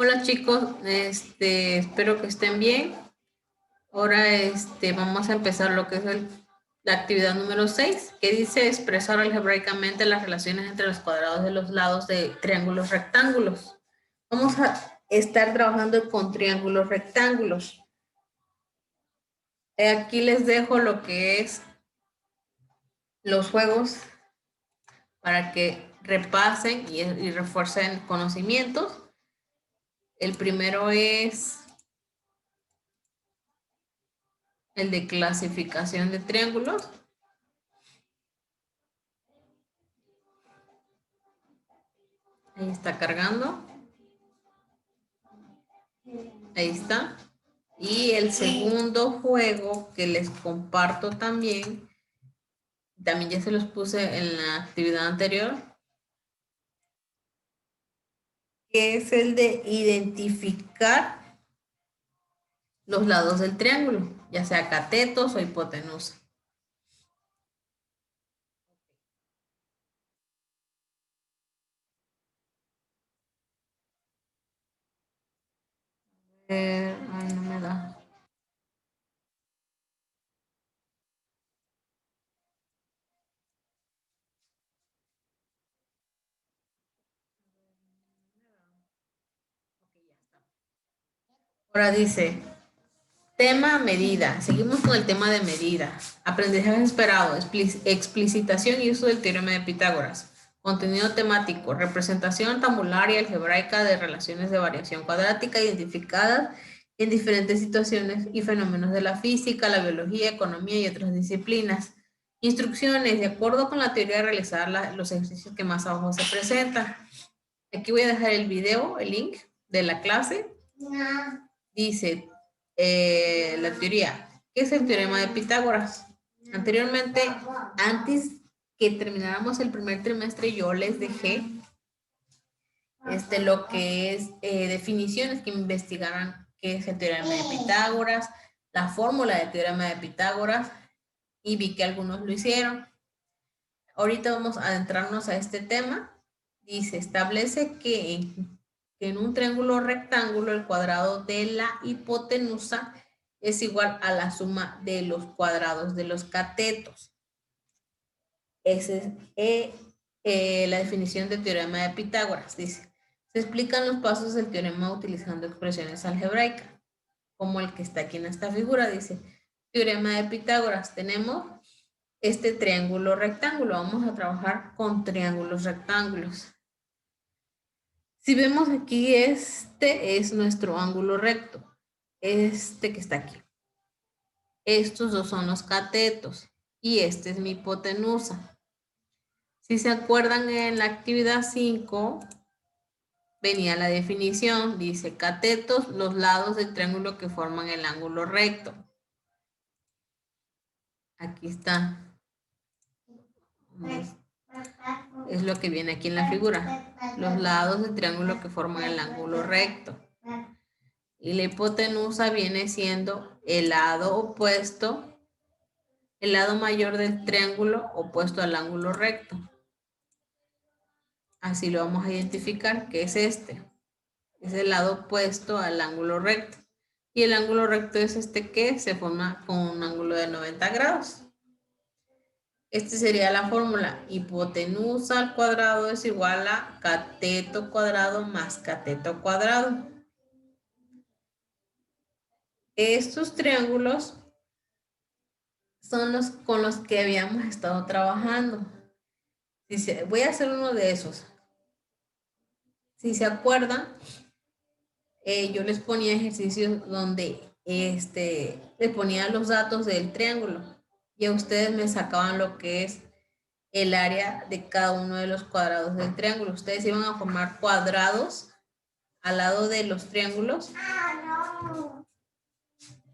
Hola chicos, espero que estén bien. Ahora vamos a empezar lo que es la actividad número 6, que dice expresar algebraicamente las relaciones entre los cuadrados de los lados de triángulos rectángulos. Vamos a estar trabajando con triángulos rectángulos. Aquí les dejo lo que es los juegos para que repasen y refuercen conocimientos. El primero es el de clasificación de triángulos. Ahí está cargando. Ahí está. Y el segundo juego que les comparto también ya se los puse en la actividad anterior, que es el de identificar los lados del triángulo, ya sea catetos o hipotenusa. Ay, no me da. Ahora dice, tema medida. Seguimos con el tema de medida. Aprendizaje esperado, explicitación y uso del teorema de Pitágoras. Contenido temático, representación tabular y algebraica de relaciones de variación cuadrática identificadas en diferentes situaciones y fenómenos de la física, la biología, economía y otras disciplinas. Instrucciones, de acuerdo con la teoría, realizar los ejercicios que más abajo se presentan. Aquí voy a dejar el video, el link de la clase. Dice la teoría. ¿Qué es el teorema de Pitágoras? Anteriormente, antes que termináramos el primer trimestre, yo les dejé lo que es definiciones que investigaran qué es el teorema de Pitágoras, la fórmula del teorema de Pitágoras, y vi que algunos lo hicieron. Ahorita vamos a adentrarnos a este tema. Dice, establece que en un triángulo rectángulo el cuadrado de la hipotenusa es igual a la suma de los cuadrados de los catetos. Esa es la definición del teorema de Pitágoras. Dice, se explican los pasos del teorema utilizando expresiones algebraicas, como el que está aquí en esta figura. Dice, teorema de Pitágoras. Tenemos este triángulo rectángulo. Vamos a trabajar con triángulos rectángulos. Si vemos aquí, este es nuestro ángulo recto. Este que está aquí. Estos dos son los catetos. Y este es mi hipotenusa. Si se acuerdan, en la actividad 5 venía la definición. Dice, catetos, los lados del triángulo que forman el ángulo recto. Aquí está. Es lo que viene aquí en la figura. Los lados del triángulo que forman el ángulo recto. Y la hipotenusa viene siendo el lado opuesto, el lado mayor del triángulo opuesto al ángulo recto. Así lo vamos a identificar, que es este. Es el lado opuesto al ángulo recto. Y el ángulo recto es este que se forma con un ángulo de 90 grados. Esta sería la fórmula. Hipotenusa al cuadrado es igual a cateto cuadrado más cateto cuadrado. Estos triángulos son los con los que habíamos estado trabajando. Voy a hacer uno de esos. Si se acuerdan, yo les ponía ejercicios donde les ponía los datos del triángulo y a ustedes me sacaban lo que es el área de cada uno de los cuadrados del triángulo. Ustedes iban a formar cuadrados al lado de los triángulos,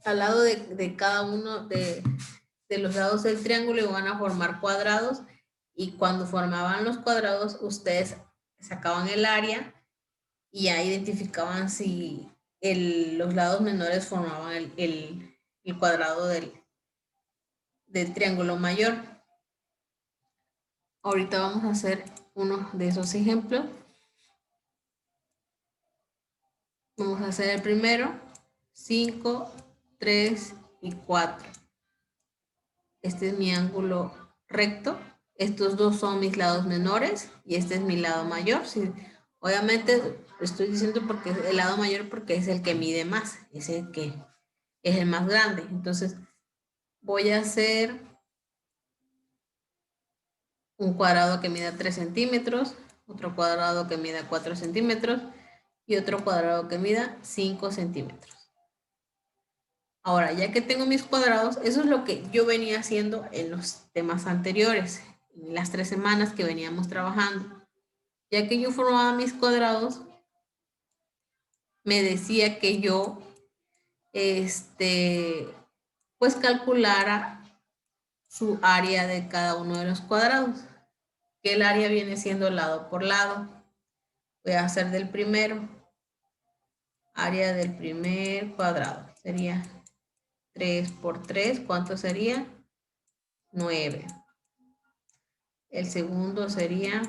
al lado de cada uno de los lados del triángulo, iban a formar cuadrados, y cuando formaban los cuadrados ustedes sacaban el área y ya identificaban si los lados menores formaban el cuadrado del triángulo mayor. Ahorita vamos a hacer uno de esos ejemplos. Vamos a hacer el primero. 5, 3 y 4. Este es mi ángulo recto. Estos dos son mis lados menores y este es mi lado mayor. Sí, obviamente estoy diciendo porque es el lado mayor porque es el que mide más, es el que es el más grande. Entonces voy a hacer un cuadrado que mida 3 centímetros, otro cuadrado que mida 4 centímetros y otro cuadrado que mida 5 centímetros. Ahora, ya que tengo mis cuadrados, eso es lo que yo venía haciendo en los temas anteriores, en las 3 semanas que veníamos trabajando. Ya que yo formaba mis cuadrados, me decía que yo, pues calculara su área de cada uno de los cuadrados, que el área viene siendo lado por lado. Voy a hacer del primero, área del primer cuadrado, sería 3 por 3, ¿cuánto sería? 9. El segundo sería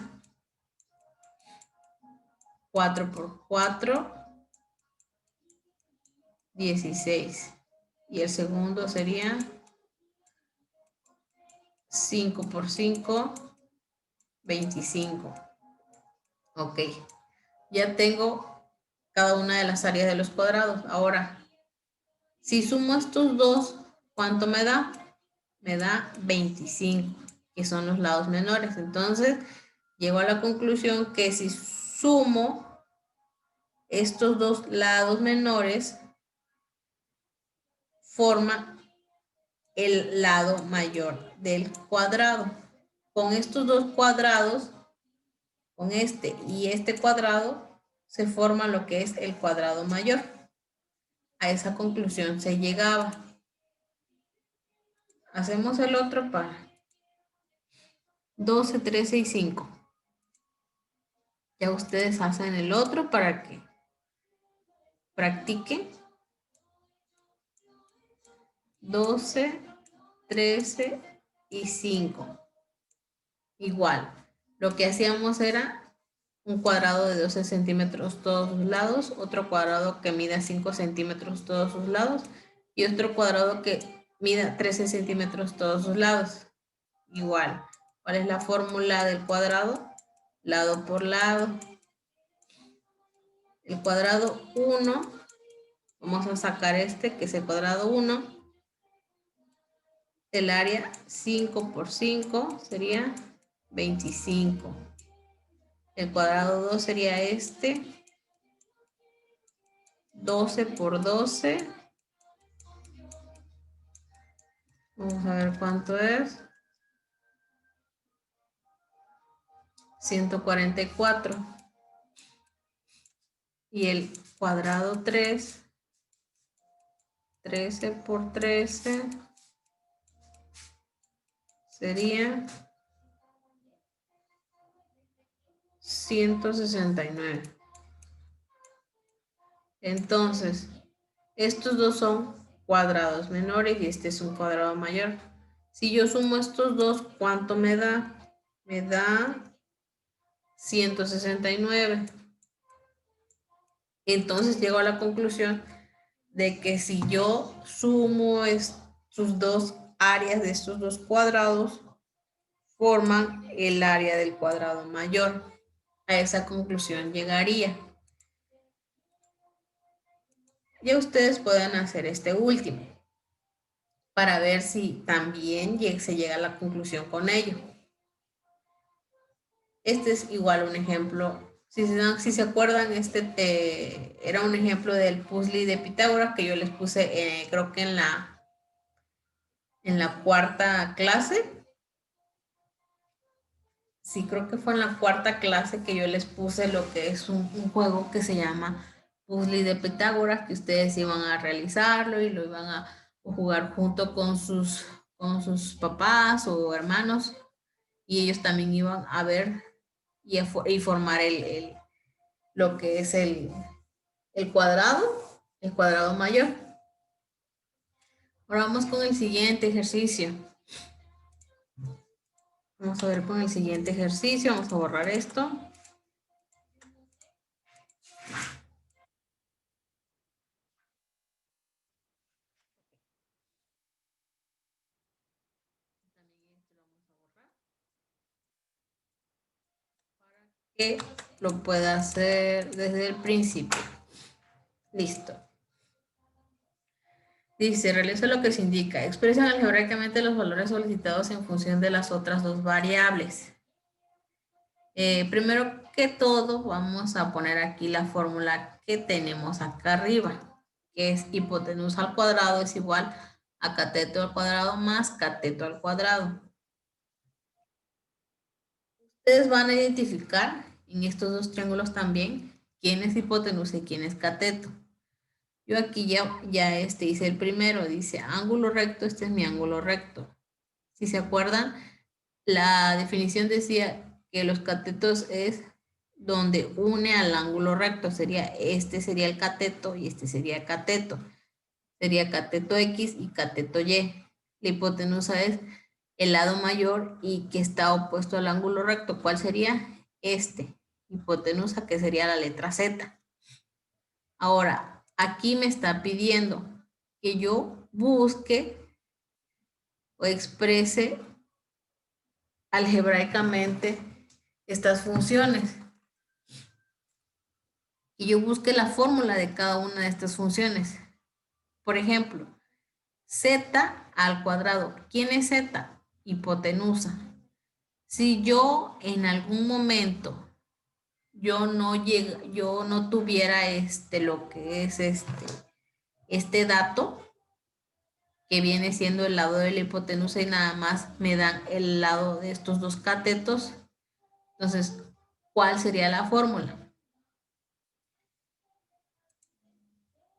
4 por 4, 16. Y el segundo sería 5 por 5, 25. Ok, ya tengo cada una de las áreas de los cuadrados. Ahora, si sumo estos dos, ¿cuánto me da? Me da 25, que son los lados menores. Entonces, llego a la conclusión que si sumo estos dos lados menores, forma el lado mayor del cuadrado. Con estos dos cuadrados, con este y este cuadrado, se forma lo que es el cuadrado mayor. A esa conclusión se llegaba. Hacemos el otro para 12, 13 y 5. Ya ustedes hacen el otro para que practiquen. 12, 13 y 5. Igual, lo que hacíamos era un cuadrado de 12 centímetros todos sus lados, otro cuadrado que mida 5 centímetros todos sus lados y otro cuadrado que mida 13 centímetros todos sus lados. Igual, ¿cuál es la fórmula del cuadrado? Lado por lado. El cuadrado 1, vamos a sacar este, que es el cuadrado 1. El área 5 por 5 sería 25. El cuadrado 2 sería este, 12 por 12. Vamos a ver cuánto es. 144. Y el cuadrado 3, 13 por 13, sería 169. Entonces, estos dos son cuadrados menores y este es un cuadrado mayor. Si yo sumo estos dos, ¿cuánto me da? Me da 169. Entonces llego a la conclusión de que si yo sumo sus dos áreas de estos dos cuadrados, forman el área del cuadrado mayor. A esa conclusión llegaría. Ya ustedes pueden hacer este último para ver si también se llega a la conclusión con ello. Este es igual un ejemplo. Si se acuerdan, era un ejemplo del puzzle de Pitágoras que yo les puse, creo que en la cuarta clase. Sí, creo que fue en la cuarta clase que yo les puse lo que es un juego que se llama Puzzle de Pitágoras, que ustedes iban a realizarlo y lo iban a jugar junto con sus papás o hermanos, y ellos también iban a ver y formar lo que es el cuadrado mayor. Ahora vamos con el siguiente ejercicio. Vamos a ver con el siguiente ejercicio. Vamos a borrar esto. que lo pueda hacer desde el principio. Listo. Dice, realiza lo que se indica. Expresan algebraicamente los valores solicitados en función de las otras dos variables. Primero que todo, vamos a poner aquí la fórmula que tenemos acá arriba, que es hipotenusa al cuadrado es igual a cateto al cuadrado más cateto al cuadrado. Ustedes van a identificar en estos dos triángulos también quién es hipotenusa y quién es cateto. Yo aquí ya hice el primero, dice ángulo recto, este es mi ángulo recto. Si se acuerdan, la definición decía que los catetos es donde une al ángulo recto, este sería el cateto y este sería el cateto. Sería cateto X y cateto Y. La hipotenusa es el lado mayor y que está opuesto al ángulo recto. ¿Cuál sería? Este. Hipotenusa, que sería la letra Z. Ahora, aquí me está pidiendo que yo busque o exprese algebraicamente estas funciones. Y yo busque la fórmula de cada una de estas funciones. Por ejemplo, z al cuadrado. ¿Quién es z? Hipotenusa. Si yo en algún momento yo no tuviera lo que es este dato, que viene siendo el lado de la hipotenusa y nada más me dan el lado de estos dos catetos, entonces, ¿cuál sería la fórmula?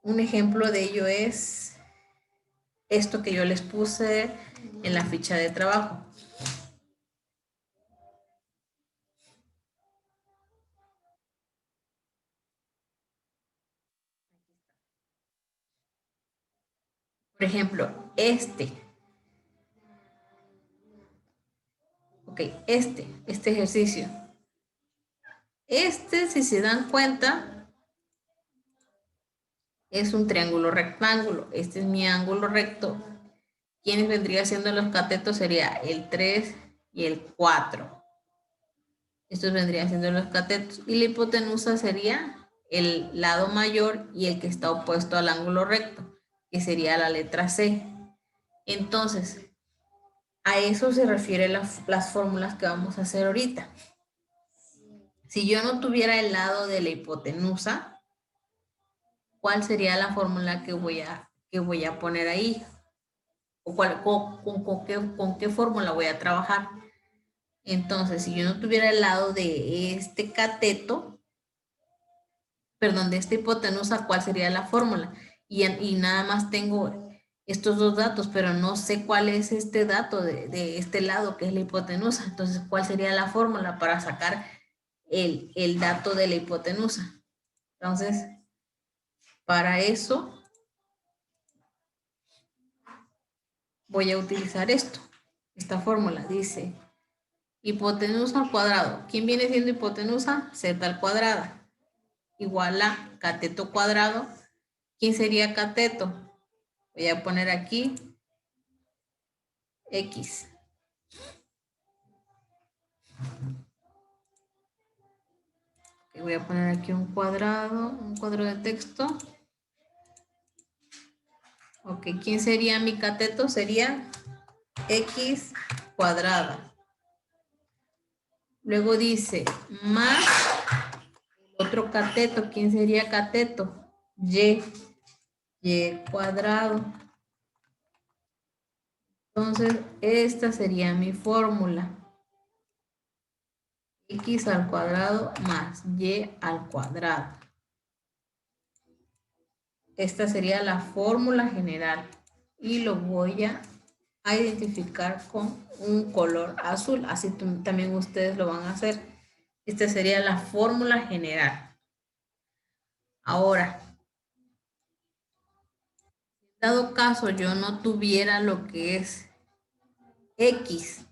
Un ejemplo de ello es esto que yo les puse en la ficha de trabajo. Por ejemplo, este ejercicio. Si se dan cuenta, es un triángulo rectángulo. Este es mi ángulo recto. ¿Quiénes vendrían siendo los catetos? Sería el 3 y el 4. Estos vendrían siendo los catetos. Y la hipotenusa sería el lado mayor y el que está opuesto al ángulo recto, que sería la letra C. Entonces, a eso se refieren las fórmulas que vamos a hacer ahorita. Si yo no tuviera el lado de la hipotenusa, ¿cuál sería la fórmula que voy a poner ahí? ¿O con qué fórmula voy a trabajar? Entonces, si yo no tuviera el lado de este cateto, perdón, de esta hipotenusa, ¿cuál sería la fórmula? Y nada más tengo estos dos datos, pero no sé cuál es este dato de este lado, que es la hipotenusa. Entonces, ¿cuál sería la fórmula para sacar el dato de la hipotenusa? Entonces, para eso voy a utilizar esta fórmula. Dice hipotenusa al cuadrado. ¿Quién viene siendo hipotenusa? Z al cuadrado. Igual a cateto cuadrado. ¿Quién sería cateto? Voy a poner aquí X. Voy a poner aquí un cuadro de texto. Ok, ¿quién sería mi cateto? Sería X cuadrada. Luego dice más otro cateto. ¿Quién sería cateto? Y cuadrado. Entonces, esta sería mi fórmula. X al cuadrado más Y al cuadrado. Esta sería la fórmula general. Y lo voy a identificar con un color azul. Así también ustedes lo van a hacer. Esta sería la fórmula general. Ahora, dado caso yo no tuviera lo que es X.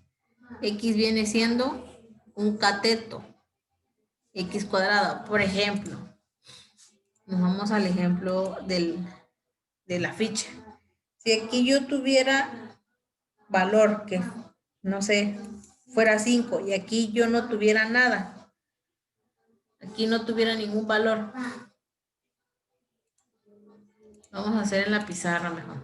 X viene siendo un cateto. X cuadrado. Por ejemplo, nos vamos al ejemplo de la ficha. Si aquí yo tuviera valor que, no sé, fuera 5 y aquí yo no tuviera nada, aquí no tuviera ningún valor. Vamos a hacer en la pizarra mejor.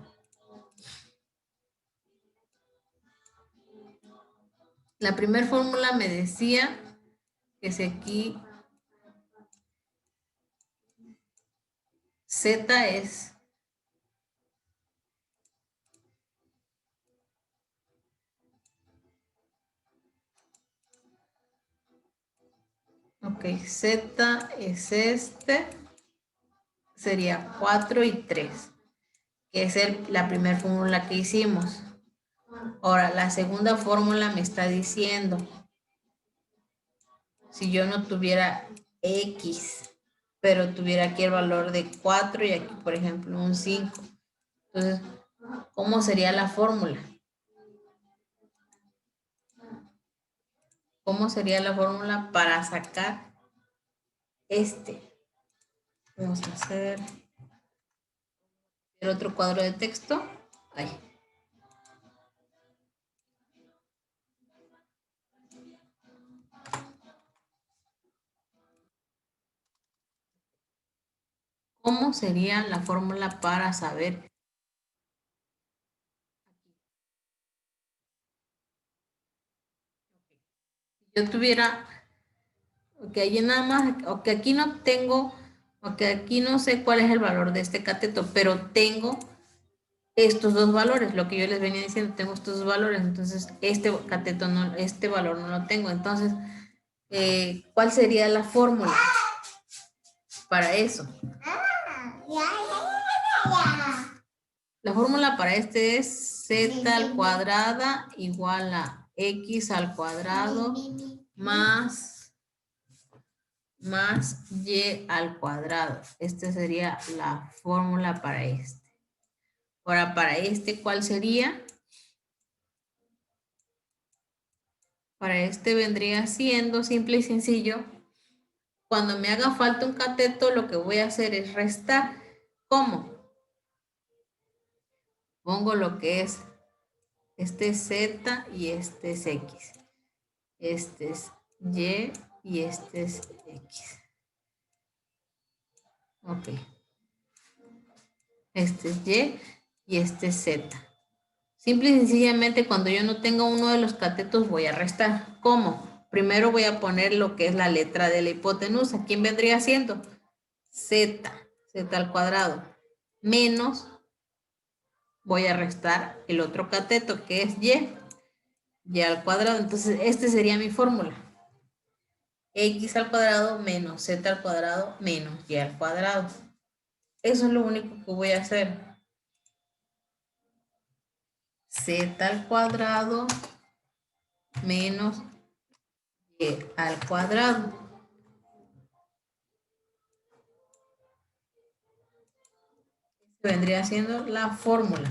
La primera fórmula me decía que si aquí Z es ok, Z es sería 4 y 3, que es la primera fórmula que hicimos. Ahora, la segunda fórmula me está diciendo, si yo no tuviera X, pero tuviera aquí el valor de 4 y aquí, por ejemplo, un 5. Entonces, ¿cómo sería la fórmula? ¿Cómo sería la fórmula para sacar este? Vamos a hacer el otro cuadro de texto. Ahí. ¿Cómo sería la fórmula para saber? Si yo tuviera, que allí nada más, o que aquí no tengo, o que aquí no sé cuál es el valor de este cateto, pero tengo estos dos valores, lo que yo les venía diciendo, tengo estos dos valores, entonces este cateto no, este valor no lo tengo, entonces, ¿cuál sería la fórmula para eso? La fórmula para este es z al cuadrada igual a x al cuadrado más y al cuadrado. Esta sería la fórmula para este. Ahora, para este, ¿cuál sería? Para este vendría siendo simple y sencillo. Cuando me haga falta un cateto, lo que voy a hacer es restar. ¿Cómo? Pongo lo que es este es Z y este es X. Este es Y y este es X. Ok. Este es Y y este es Z. Simple y sencillamente cuando yo no tenga uno de los catetos voy a restar. ¿Cómo? Primero voy a poner lo que es la letra de la hipotenusa. ¿Quién vendría siendo? Z. Z al cuadrado. Menos voy a restar el otro cateto que es Y al cuadrado. Entonces, este sería mi fórmula. X al cuadrado menos Z al cuadrado menos Y al cuadrado. Eso es lo único que voy a hacer. Z al cuadrado menos Y al cuadrado. Vendría siendo la fórmula.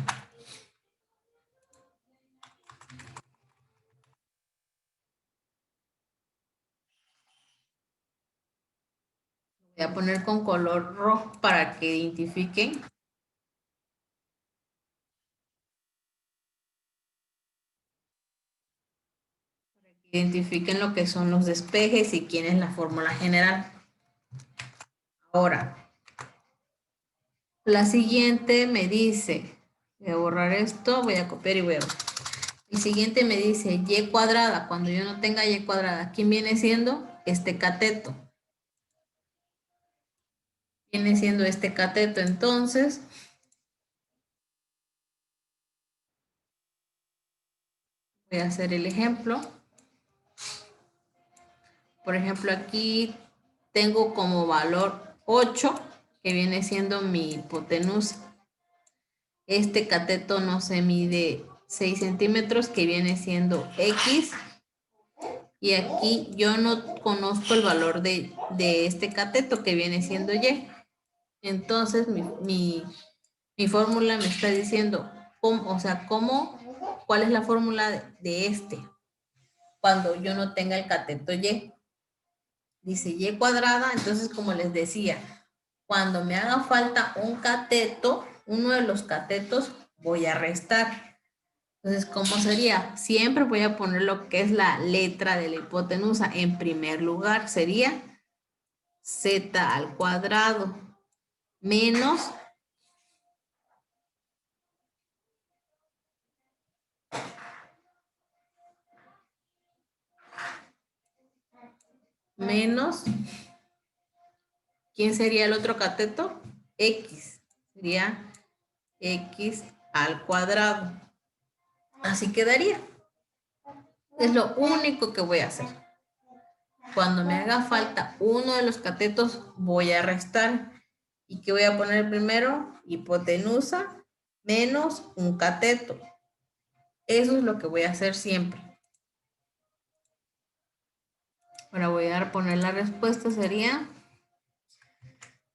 Voy a poner con color rojo para que identifiquen. Identifiquen lo que son los despejes y quién es la fórmula general. Ahora, la siguiente me dice, voy a borrar esto, voy a copiar y voy a borrar. El siguiente me dice Y cuadrada. Cuando yo no tenga Y cuadrada, ¿quién viene siendo? Este cateto. Viene siendo este cateto. Entonces, voy a hacer el ejemplo. Por ejemplo, aquí tengo como valor 8, que viene siendo mi hipotenusa. Este cateto no se mide 6 centímetros, que viene siendo X. Y aquí yo no conozco el valor de este cateto, que viene siendo Y. Entonces, mi fórmula me está diciendo, ¿cuál es la fórmula de este? Cuando yo no tenga el cateto Y. Dice Y cuadrada, entonces como les decía, cuando me haga falta un cateto, uno de los catetos, voy a restar. Entonces, ¿cómo sería? Siempre voy a poner lo que es la letra de la hipotenusa en primer lugar. Sería z al cuadrado menos ¿quién sería el otro cateto? X. Sería X al cuadrado. Así quedaría. Es lo único que voy a hacer. Cuando me haga falta uno de los catetos, voy a restar. ¿Y qué voy a poner primero? Hipotenusa menos un cateto. Eso es lo que voy a hacer siempre. Ahora voy a poner la respuesta, sería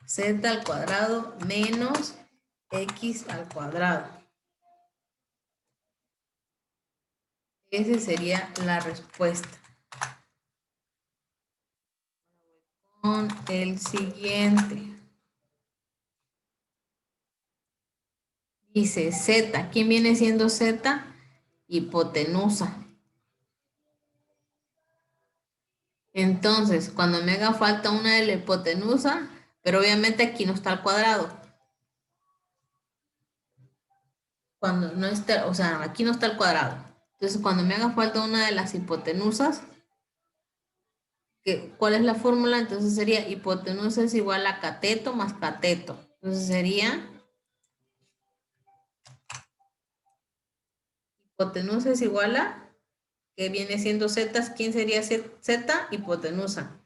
z al cuadrado menos x al cuadrado. Esa sería la respuesta. Con el siguiente. Dice z. ¿Quién viene siendo z? Hipotenusa. Entonces, cuando me haga falta una de la hipotenusa, pero obviamente aquí no está el cuadrado. Cuando no está, o sea, aquí no está el cuadrado. Entonces, cuando me haga falta una de las hipotenusas, ¿cuál es la fórmula? Entonces sería hipotenusa es igual a cateto más cateto. Entonces sería hipotenusa es igual a, que viene siendo z, ¿quién sería z? Hipotenusa.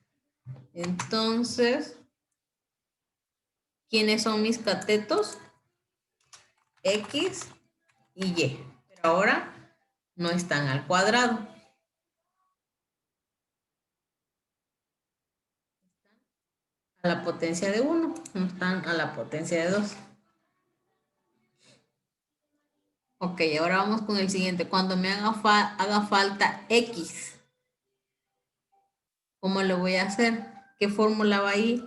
Entonces, ¿quiénes son mis catetos? X y Y. Pero ahora no están al cuadrado. A la potencia de 1, no están a la potencia de 2. Ok, ahora vamos con el siguiente. Cuando me haga falta X, ¿cómo lo voy a hacer? ¿Qué fórmula va ahí?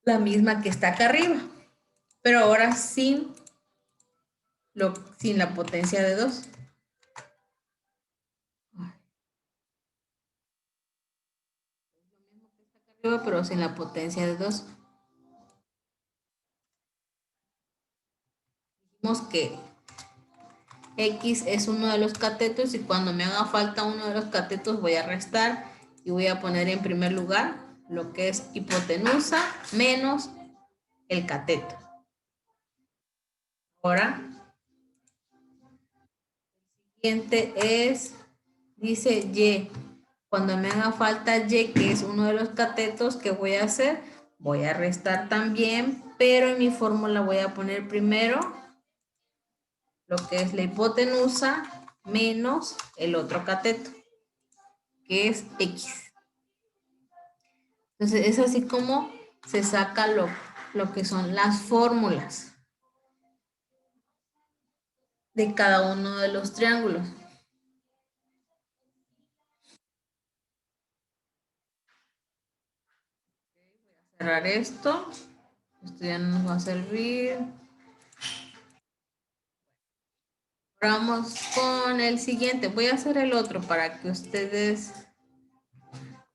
La misma que está acá arriba, pero ahora sin la potencia de 2. Pero sin la potencia de 2. Dijimos que X es uno de los catetos y cuando me haga falta uno de los catetos voy a restar y voy a poner en primer lugar lo que es hipotenusa menos el cateto. Ahora, el siguiente es, dice Y. Cuando me haga falta Y, que es uno de los catetos, ¿qué voy a hacer? Voy a restar también, pero en mi fórmula voy a poner primero lo que es la hipotenusa menos el otro cateto, que es X. Entonces es así como se saca lo que son las fórmulas de cada uno de los triángulos. Voy a cerrar esto. Esto ya no nos va a servir. Ahora vamos con el siguiente. Voy a hacer el otro para que ustedes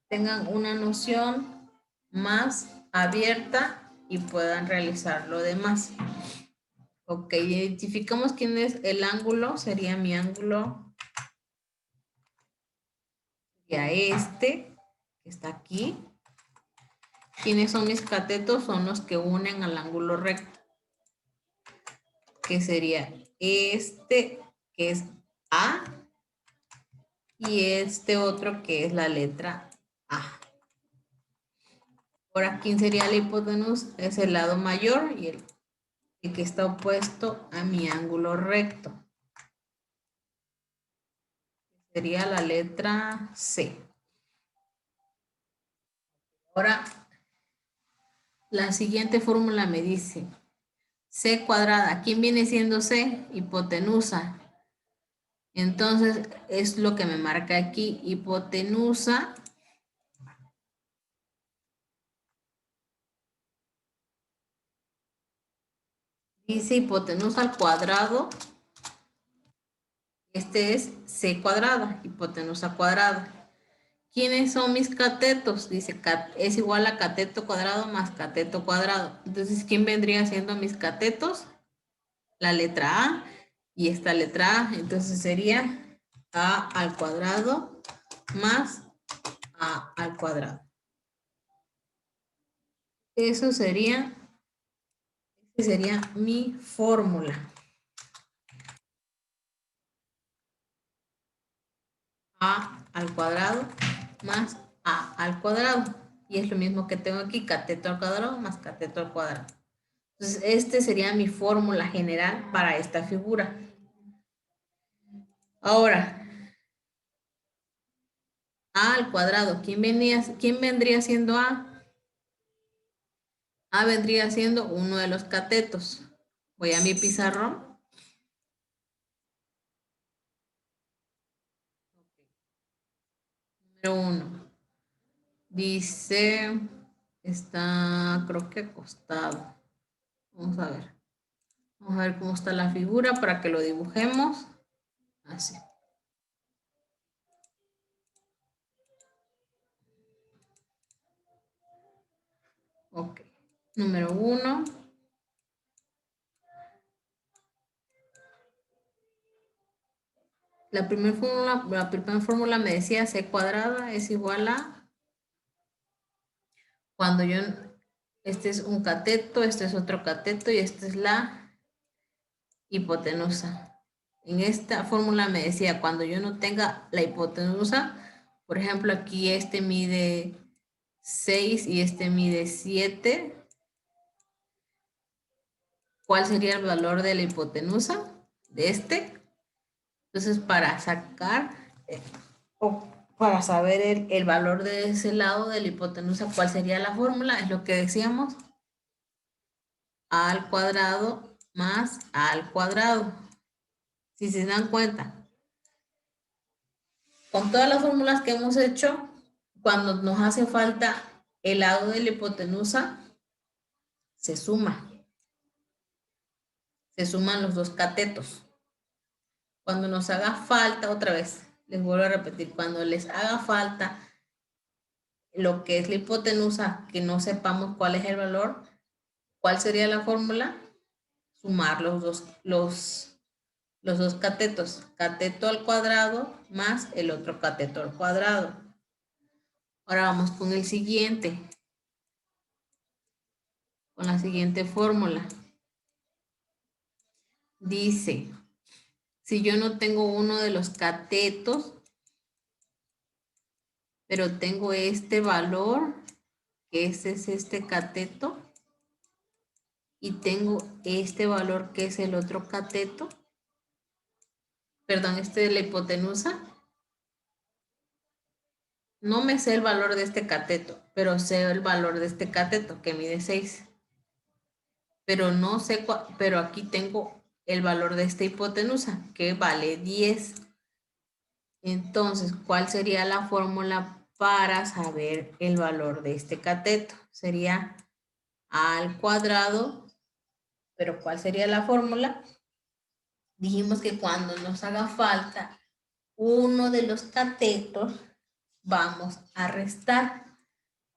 tengan una noción más abierta y puedan realizar lo demás. Ok, identificamos quién es el ángulo. Sería mi ángulo. Sería este, que está aquí. ¿Quiénes son mis catetos? Son los que unen al ángulo recto. Que sería este, que es A. Y este otro que es la letra A. Ahora, ¿quién sería la hipotenusa? Es el lado mayor y el que está opuesto a mi ángulo recto. Sería la letra C. Ahora, la siguiente fórmula me dice C cuadrada. ¿Quién viene siendo C? Hipotenusa. Entonces, es lo que me marca aquí. Hipotenusa dice hipotenusa al cuadrado. Este es C cuadrada, hipotenusa cuadrada. ¿Quiénes son mis catetos? Dice, es igual a cateto cuadrado más cateto cuadrado. Entonces, ¿quién vendría siendo mis catetos? La letra A y esta letra A. Entonces sería A al cuadrado más A al cuadrado. Eso sería, esa sería mi fórmula. A al cuadrado más A al cuadrado. Y es lo mismo que tengo aquí, cateto al cuadrado más cateto al cuadrado. Entonces, este sería mi fórmula general para esta figura. Ahora, A al cuadrado, ¿quién vendría siendo A? A vendría siendo uno de los catetos. Voy a mi pizarrón. Número 1. Dice, está creo que acostado. Vamos a ver. Vamos a ver cómo está la figura para que lo dibujemos. Así. Ok. Número 1. La primera fórmula me decía C cuadrada es igual a cuando yo, este es un cateto, este es otro cateto y esta es la hipotenusa. En esta fórmula me decía cuando yo no tenga la hipotenusa, por ejemplo aquí este mide 6 y este mide 7, ¿cuál sería el valor de la hipotenusa de este? Entonces para sacar o para saber el valor de ese lado de la hipotenusa, ¿cuál sería la fórmula? Es lo que decíamos, a al cuadrado más a al cuadrado. Si se dan cuenta, con todas las fórmulas que hemos hecho, cuando nos hace falta el lado de la hipotenusa, se suma. Se suman los dos catetos. Cuando nos haga falta, otra vez, les vuelvo a repetir, cuando les haga falta lo que es la hipotenusa, que no sepamos cuál es el valor, ¿cuál sería la fórmula? Sumar los dos catetos. Cateto al cuadrado más el otro cateto al cuadrado. Ahora vamos con el siguiente. Con la siguiente fórmula. Dice, si yo no tengo uno de los catetos, pero tengo este valor, que ese es este cateto, y tengo este valor que es el otro cateto, perdón, este de la hipotenusa, no me sé el valor de este cateto, pero sé el valor de este cateto que mide 6. Pero no sé, pero aquí tengo el valor de esta hipotenusa que vale 10. Entonces, ¿cuál sería la fórmula para saber el valor de este cateto? Sería a al cuadrado, pero ¿cuál sería la fórmula? Dijimos que cuando nos haga falta uno de los catetos, vamos a restar.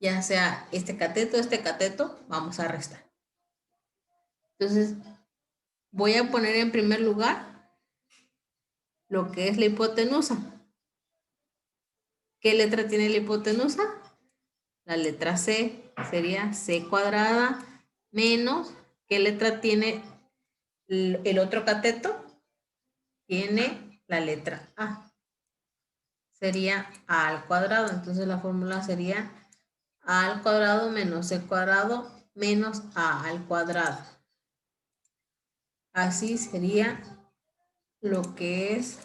Ya sea este cateto, vamos a restar. Entonces, voy a poner en primer lugar lo que es la hipotenusa. ¿Qué letra tiene la hipotenusa? La letra C, sería C cuadrada menos, ¿qué letra tiene el otro cateto? Tiene la letra A. Sería A al cuadrado, entonces la fórmula sería A al cuadrado menos C cuadrado menos A al cuadrado. Así sería lo que es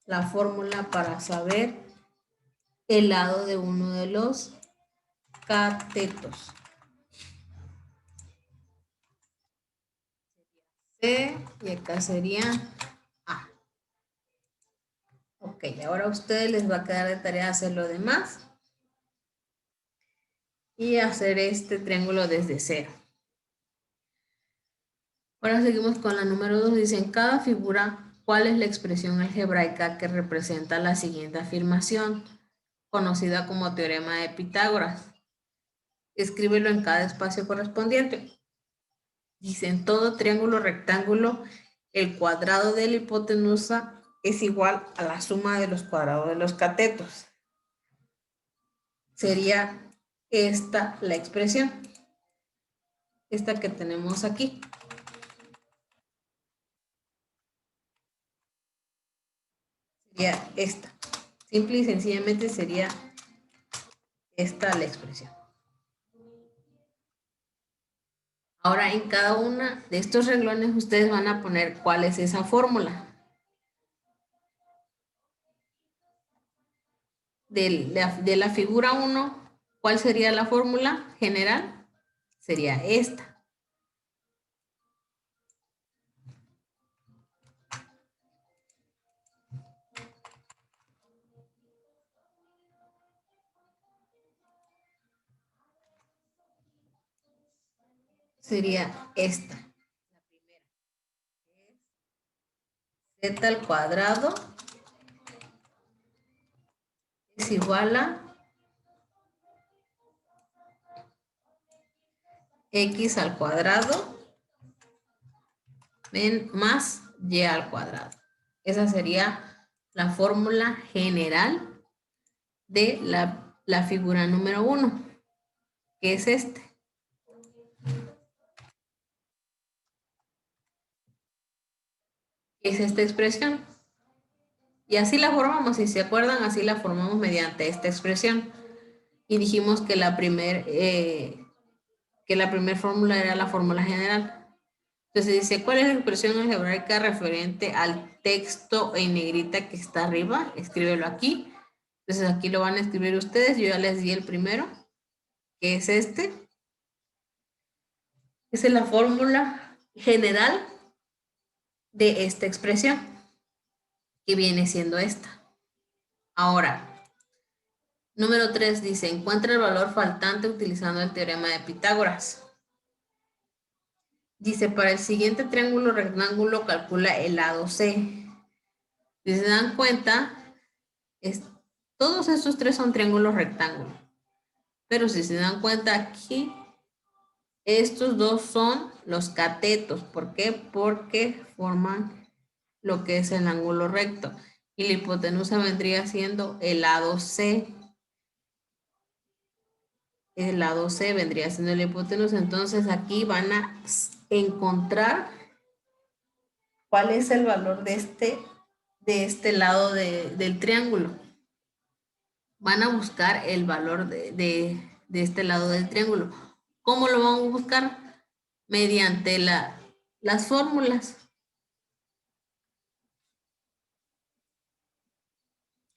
la fórmula para saber el lado de uno de los catetos. C y acá sería A. Ok, ahora a ustedes les va a quedar de tarea hacer lo demás y hacer este triángulo desde cero. Ahora seguimos con la número 2. Dice, en cada figura, ¿cuál es la expresión algebraica que representa la siguiente afirmación? conocida como teorema de Pitágoras. Escríbelo en cada espacio correspondiente. Dice, en todo triángulo rectángulo, el cuadrado de la hipotenusa es igual a la suma de los cuadrados de los catetos. Sería esta la expresión. Esta que tenemos aquí. Sería esta. Simple y sencillamente sería esta la expresión. Ahora en cada una de estos renglones ustedes van a poner cuál es esa fórmula. De la figura 1, ¿cuál sería la fórmula general? Sería esta. Sería esta. La primera. Z al cuadrado es igual a X al cuadrado más Y al cuadrado. Esa sería la fórmula general de la figura número 1, que es este. Es esta expresión. Y así la formamos, si se acuerdan, así la formamos mediante esta expresión. Y dijimos que la primer fórmula era la fórmula general. Entonces dice, ¿cuál es la expresión algebraica referente al texto en negrita que está arriba? Escríbelo aquí. Entonces aquí lo van a escribir ustedes. Yo ya les di el primero, que es este. Esa es la fórmula general de esta expresión, que viene siendo esta. Ahora, número 3 dice, encuentra el valor faltante utilizando el teorema de Pitágoras. Dice, para el siguiente triángulo rectángulo calcula el lado C. Si se dan cuenta, todos estos tres son triángulos rectángulos. Pero si se dan cuenta aquí, estos dos son los catetos. ¿Por qué? Porque forman lo que es el ángulo recto. Y la hipotenusa vendría siendo el lado C. El lado C vendría siendo la hipotenusa. Entonces aquí van a encontrar cuál es el valor de este lado del triángulo. Van a buscar el valor de este lado del triángulo. ¿Cómo lo van a buscar? Mediante las fórmulas.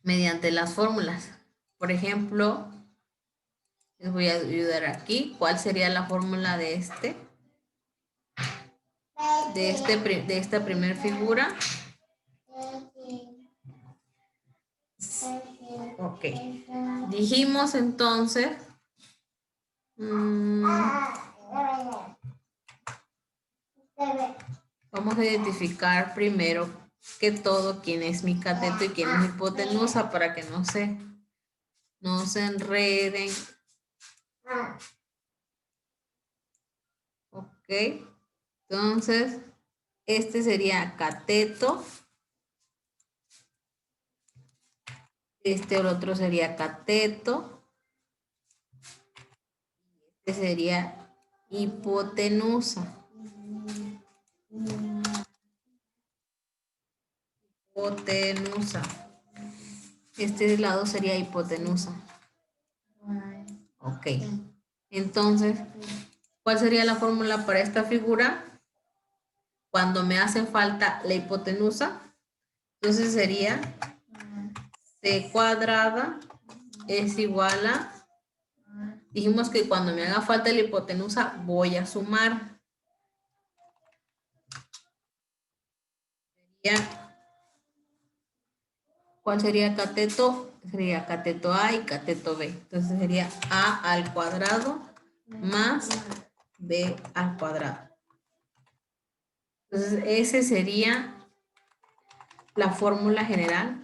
Mediante las fórmulas. Por ejemplo, les voy a ayudar aquí. ¿Cuál sería la fórmula de esta primera figura? Ok. Dijimos entonces, vamos a identificar primero que todo quién es mi cateto y quién es mi hipotenusa para que no se enreden. Ok. Entonces, este sería cateto. El otro sería cateto. Este sería hipotenusa. Hipotenusa. Este lado sería hipotenusa. Ok. Entonces, ¿cuál sería la fórmula para esta figura? Cuando me hace falta la hipotenusa, entonces sería C cuadrada es igual a... Dijimos que cuando me haga falta la hipotenusa voy a sumar. ¿Cuál sería cateto? Sería cateto A y cateto B. Entonces sería A al cuadrado más B al cuadrado. Entonces ese sería la fórmula general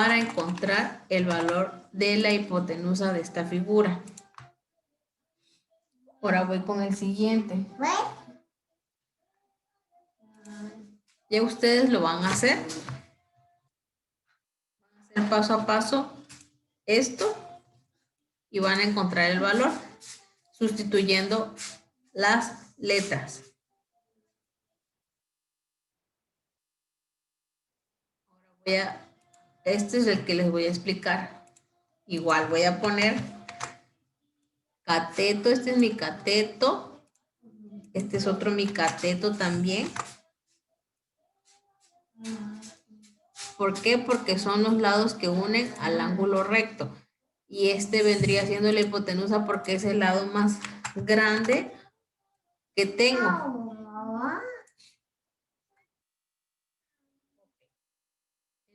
para encontrar el valor de la hipotenusa de esta figura. Ahora voy con el siguiente. Ya ustedes lo van a hacer. Van a hacer paso a paso esto y van a encontrar el valor sustituyendo las letras. Ahora este es el que les voy a explicar. Igual voy a poner cateto, este es mi cateto. Este es otro mi cateto también. ¿Por qué? Porque son los lados que unen al ángulo recto. Y este vendría siendo la hipotenusa porque es el lado más grande que tengo.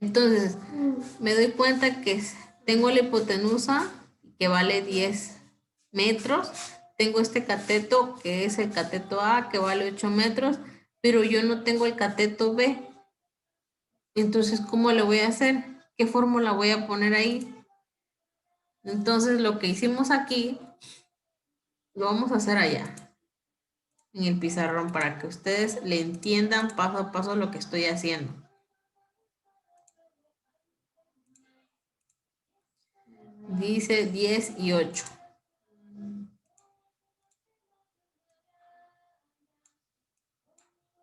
Entonces, me doy cuenta que tengo la hipotenusa que vale 10 metros. Tengo este cateto que es el cateto A que vale 8 metros, pero yo no tengo el cateto B. Entonces, ¿cómo le voy a hacer? ¿Qué fórmula voy a poner ahí? Entonces, lo que hicimos aquí, lo vamos a hacer allá, en el pizarrón, para que ustedes le entiendan paso a paso lo que estoy haciendo. Dice 10 y 8.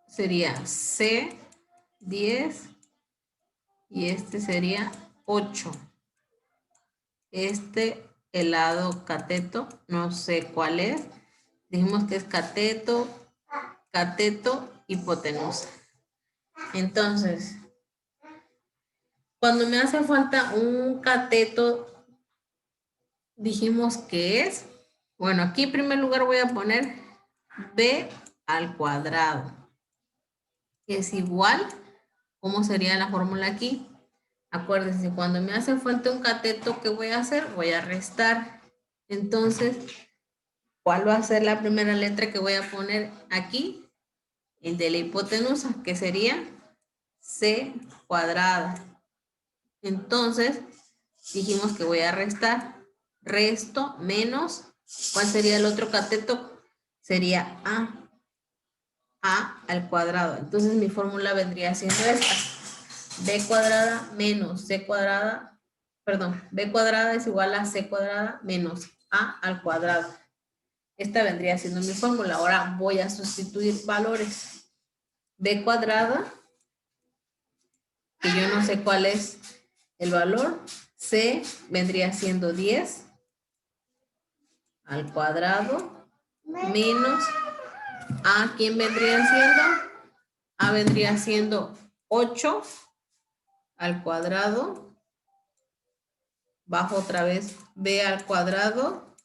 Sería C, 10 y este sería 8. Este, el lado cateto, no sé cuál es. Dijimos que es cateto, cateto, hipotenusa. Entonces, cuando me hace falta un cateto, dijimos que es, bueno, aquí en primer lugar voy a poner b al cuadrado. Es igual, ¿cómo sería la fórmula aquí? Acuérdense, cuando me hace falta un cateto, ¿qué voy a hacer? Voy a restar. Entonces, ¿cuál va a ser la primera letra que voy a poner aquí? El de la hipotenusa, que sería c cuadrada. Entonces, dijimos que voy a restar. Resto menos, ¿cuál sería el otro cateto? Sería a al cuadrado. Entonces, mi fórmula vendría siendo esta. B cuadrada menos C cuadrada, perdón, B cuadrada es igual a C cuadrada menos A al cuadrado. Esta vendría siendo mi fórmula. Ahora voy a sustituir valores. B cuadrada, que yo no sé cuál es el valor. C vendría siendo 10 al cuadrado menos A, ¿quién vendría siendo? A vendría siendo 8 al cuadrado. Bajo otra vez B al cuadrado.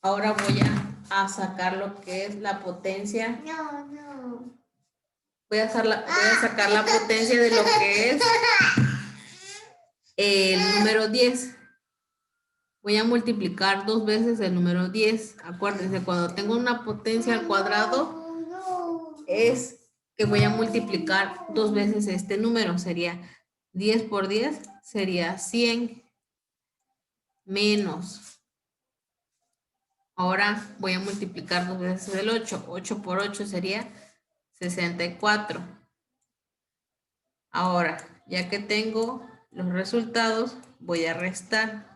Ahora voy a sacar lo que es la potencia. Voy a sacar la potencia de lo que es el número 10. Voy a multiplicar 2 veces el número 10. Acuérdense, cuando tengo una potencia al cuadrado, es que voy a multiplicar 2 veces este número. Sería 10 por 10, sería 100 menos. Ahora voy a multiplicar 2 veces el 8. 8 por 8 sería 64. Ahora, ya que tengo los resultados, voy a restar.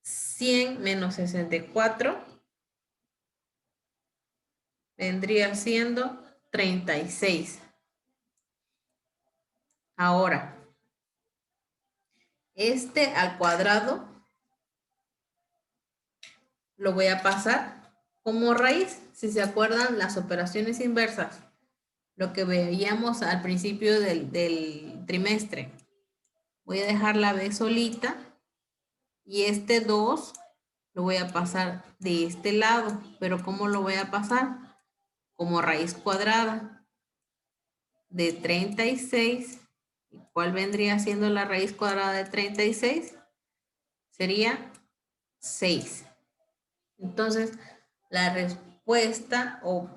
100 menos 64 vendría siendo 36. Ahora, este al cuadrado lo voy a pasar como raíz. Si se acuerdan, las operaciones inversas, lo que veíamos al principio del trimestre. Voy a dejar la b solita y este 2 lo voy a pasar de este lado. Pero ¿cómo lo voy a pasar? Como raíz cuadrada de 36. ¿Y cuál vendría siendo la raíz cuadrada de 36? Sería 6. Entonces, la respuesta, o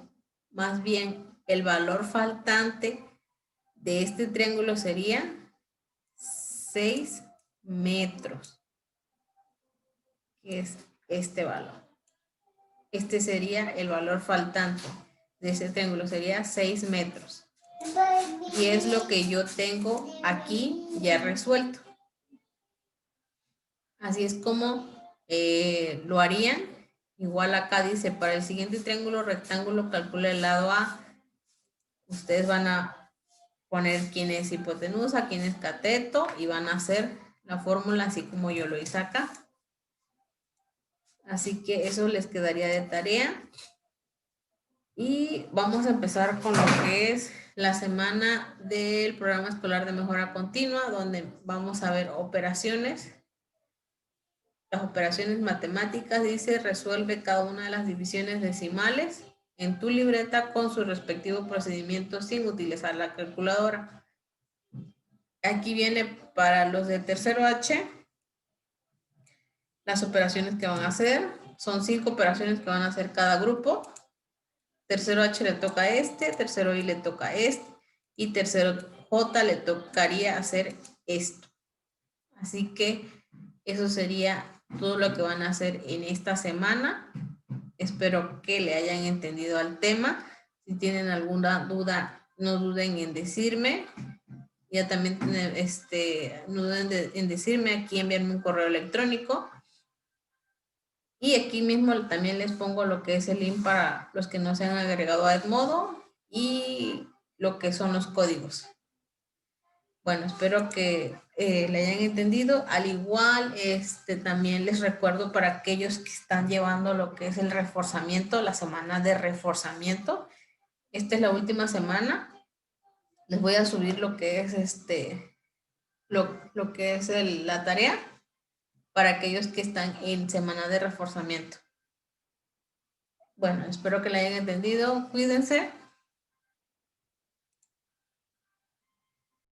más bien el valor faltante de este triángulo sería 6 metros, que es este valor. Este sería el valor faltante de este triángulo, sería 6 metros. Y es lo que yo tengo aquí ya resuelto. Así es como lo harían. Igual acá dice, para el siguiente triángulo rectángulo, calcula el lado A. Ustedes van a poner quién es hipotenusa, quién es cateto y van a hacer la fórmula así como yo lo hice acá. Así que eso les quedaría de tarea. Y vamos a empezar con lo que es la semana del programa escolar de mejora continua, donde vamos a ver operaciones. Las operaciones matemáticas, dice, resuelve cada una de las divisiones decimales en tu libreta con su respectivo procedimiento sin utilizar la calculadora. Aquí viene para los de tercero H, las operaciones que van a hacer. Son 5 operaciones que van a hacer cada grupo. Tercero H le toca a este, tercero I le toca a este y tercero J le tocaría hacer esto. Así que eso sería todo lo que van a hacer en esta semana. Espero que le hayan entendido al tema. Si tienen alguna duda, no duden en decirme. Ya también no duden en decirme, aquí enviarme un correo electrónico. Y aquí mismo también les pongo lo que es el link para los que no se han agregado a Edmodo y lo que son los códigos. Bueno, espero que le hayan entendido. Al igual, también les recuerdo para aquellos que están llevando lo que es el reforzamiento, la semana de reforzamiento. Esta es la última semana. Les voy a subir lo que es lo que es la tarea para aquellos que están en semana de reforzamiento. Bueno, espero que la hayan entendido. Cuídense.